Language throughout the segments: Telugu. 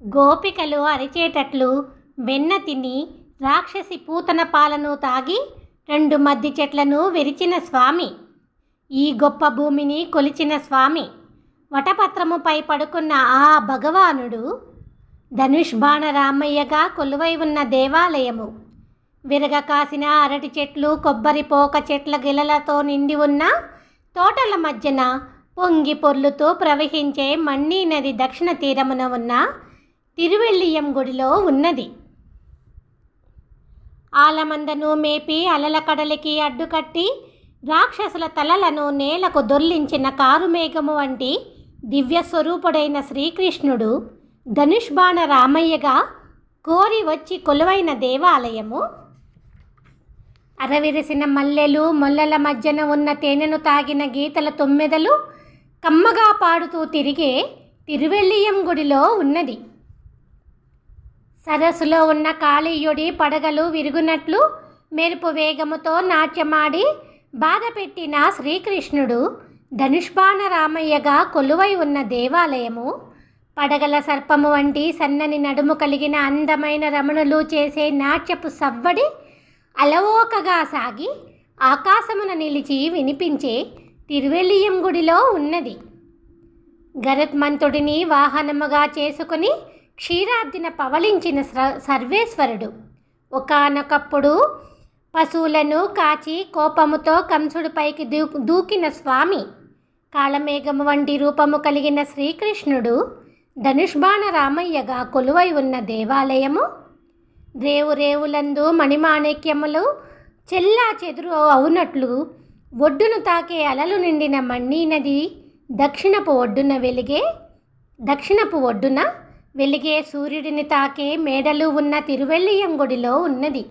గోపికలు అరిచేటట్లు వెన్న తిని రాక్షసి పూతన పాలను తాగి 2 మద్ది చెట్లను విరిచిన స్వామి, ఈ గొప్ప భూమిని కొలిచిన స్వామి, వటపత్రముపై పడుకున్న ఆ భగవానుడు ధనుష్బాణ రామయ్యగా కొలువై ఉన్న దేవాలయము. విరగ కాసిన అరటి చెట్లు, కొబ్బరి పోక చెట్ల గిలలతో నిండి ఉన్న తోటల మధ్యన పొంగి పొర్లుతూ ప్రవహించే మన్నీ నది దక్షిణ తీరమున ఉన్న తిరువెల్లియం గుడిలో ఉన్నది. ఆలమందను మేపి అలల కడలికి అడ్డుకట్టి రాక్షసుల తలలను నేలకు దొర్లించిన కారుమేఘము వంటి దివ్య స్వరూపుడైన శ్రీకృష్ణుడు ధనుష్బాణ రామయ్యగా కోరి వచ్చి కొలువైన దేవాలయము. అరవిరిసిన మల్లెలు మొల్లల మధ్యన ఉన్న తేనెను తాగిన గీతల తొమ్మెదలు కమ్మగా పాడుతూ తిరిగే తిరువెల్లియం గుడిలో ఉన్నది. సరస్సులో ఉన్న కాళీయుడి పడగలు విరుగునట్లు మెరుపు వేగముతో నాట్యమాడి బాధపెట్టిన శ్రీకృష్ణుడు ధనుష్బాణ రామయ్యగా కొలువై ఉన్న దేవాలయము. పడగల సర్పము వంటి సన్నని నడుము కలిగిన అందమైన రమణులు చేసే నాట్యపు సవ్వడి అలవోకగా సాగి ఆకాశమున నిలిచి వినిపించే తిరువెల్లియం గుడిలో ఉన్నది. గరుత్మంతుడిని వాహనముగా చేసుకుని క్షీరాబ్దిన పవళించిన సర్వేశ్వరుడు ఒకానొకప్పుడు పశువులను కాచి కోపముతో కంసుడిపైకి దూకిన స్వామి, కాళమేఘము వంటి రూపము కలిగిన శ్రీకృష్ణుడు ధనుష్బాణ రామయ్యగా కొలువై ఉన్న దేవాలయము. రేవు రేవులందు మణిమాణిక్యములు చెల్లా చెదురు అవునట్లు ఒడ్డును తాకే అలలు నిండిన మన్నీ నది దక్షిణపు ఒడ్డున వెలిగే సూర్యుడిని తాకే మేడలు ఉన్న తిరువెల్లియం గుడిలో ఉన్నది.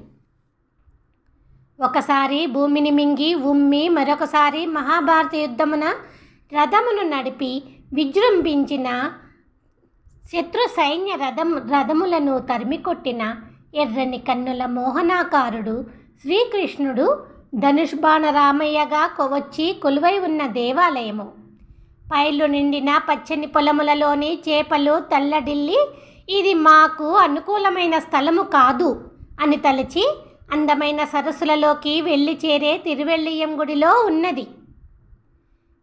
ఒకసారి భూమిని మింగి ఉమ్మి మరొకసారి మహాభారత యుద్ధమున రథమును నడిపి విజృంభించిన శత్రు సైన్య రథములను తరిమికొట్టిన ఎర్రని కన్నుల మోహనాకారుడు శ్రీకృష్ణుడు ధనుష్బాణ రామయ్యగా వచ్చి కొలువై ఉన్న దేవాలయము. పైర్లు నిండిన పచ్చని పొలములలోని చేపలు తల్లడిల్లి ఇది మాకు అనుకూలమైన స్థలము కాదు అని తలచి అందమైన సరస్సులలోకి వెళ్ళి చేరే తిరువెల్లియం గుడిలో ఉన్నది.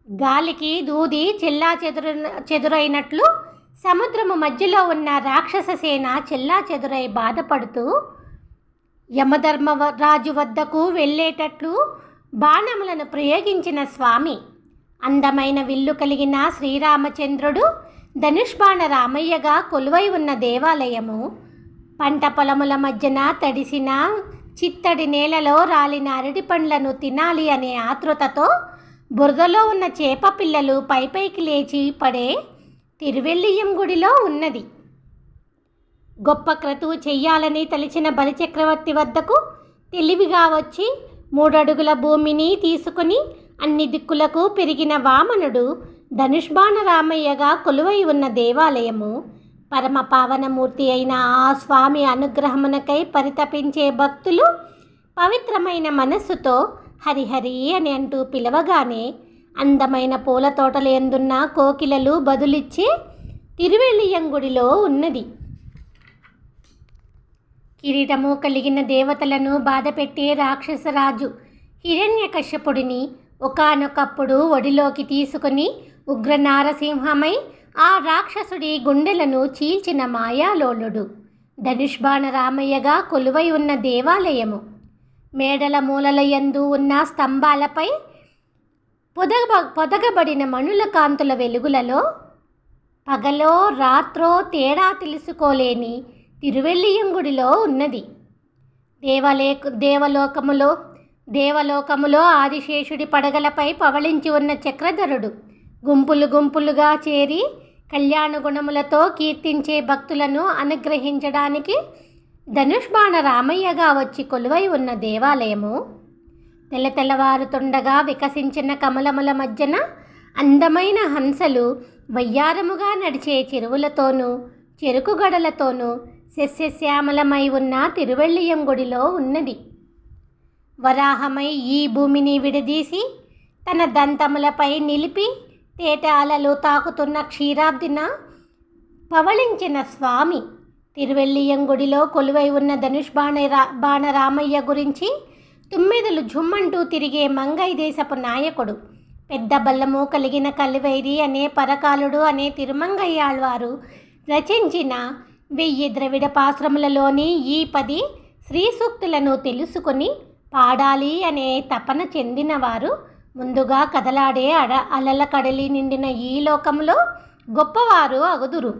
గాలికి దూది చెల్లా చెదురైనట్లు సముద్రము మధ్యలో ఉన్న రాక్షస సేన చెల్లా చెదురై బాధపడుతూ యమధర్మరాజు వద్దకు వెళ్ళేటట్లు బాణములను ప్రయోగించిన స్వామి, అందమైన విల్లు కలిగిన శ్రీరామచంద్రుడు ధనుష్బాణ రామయ్యగా కొలువై ఉన్న దేవాలయము. పంట పొలముల మధ్యన తడిసిన చిత్తడి నేలలో రాలిన అరటి పండ్లను తినాలి అనే ఆతృతతో బురదలో ఉన్న చేప పిల్లలు పైపైకి లేచి పడే తిరువెల్లియం గుడిలో ఉన్నది. గొప్ప క్రతువు చెయ్యాలని తలిచిన బలిచక్రవర్తి వద్దకు తెలివిగా వచ్చి 3 అడుగుల భూమిని తీసుకుని అన్ని దిక్కులకు పెరిగిన వామనుడు ధనుష్బాణ రామయ్యగా కొలువై ఉన్న దేవాలయము. పరమ పావనమూర్తి అయిన ఆ స్వామి అనుగ్రహమునకై పరితపించే భక్తులు పవిత్రమైన మనస్సుతో హరిహరి అని అంటూ పిలవగానే అందమైన పూల తోటలు ఎందున్న కోకిలలు బదులిచ్చే తిరువెల్లియం గుడిలో ఉన్నది. కిరీటము కలిగిన దేవతలను బాధపెట్టే రాక్షసరాజు హిరణ్యకశ్యపుడిని ఒకానొకప్పుడు ఒడిలోకి తీసుకుని ఉగ్ర నారసింహమై ఆ రాక్షసుడి గుండెలను చీల్చిన మాయాలోలుడు ధనుష్బాణ రామయ్యగా కొలువై ఉన్న దేవాలయము. మేడల మూలల యందు ఉన్న స్తంభాలపై పొదగబడిన మణుల కాంతుల వెలుగులలో పగలో రాత్రో తేడా తెలుసుకోలేని తిరువెల్లియం గుడిలో ఉన్నది. దేవలోకములో ఆదిశేషుడి పడగలపై పవళించి ఉన్న చక్రధరుడు గుంపులు గుంపులుగా చేరి కళ్యాణ గుణములతో కీర్తించే భక్తులను అనుగ్రహించడానికి ధనుష్బాణ రామయ్యగా వచ్చి కొలువై ఉన్న దేవాలయము. తెల్లవారుతుండగా వికసించిన కమలముల మధ్యన అందమైన హంసలు వయ్యారముగా నడిచే చెరువులతోనూ చెరుకుగడలతోనూ సస్యశ్యామలమై ఉన్న తిరువెల్లియం గుడిలో ఉన్నది. వరాహమై ఈ భూమిని విడదీసి తన దంతములపై నిలిపి తేట అలలు తాకుతున్న క్షీరాబ్దిన పవళించిన స్వామి. తిరువెల్లియంగుడిలో కొలువై ఉన్న బాణరామయ్య గురించి తుమ్మెదలు ఝుమ్మంటూ తిరిగే మంగై దేశపు నాయకుడు. పెద్ద బల్లము కలిగిన కలివైరి అనే పరకాలుడు అనే తిరుమంగయ్యాళ్వారు రచించిన 1000 ద్రవిడ పాశ్రములలోని ఈ 10 శ్రీ సూక్తులను తెలుసుకొని పాడాలి అనే తపన చెందినవారు ముందుగా కదలాడే అలల కడలి నిండిన ఈ లోకంలో గొప్పవారు అగుదురు.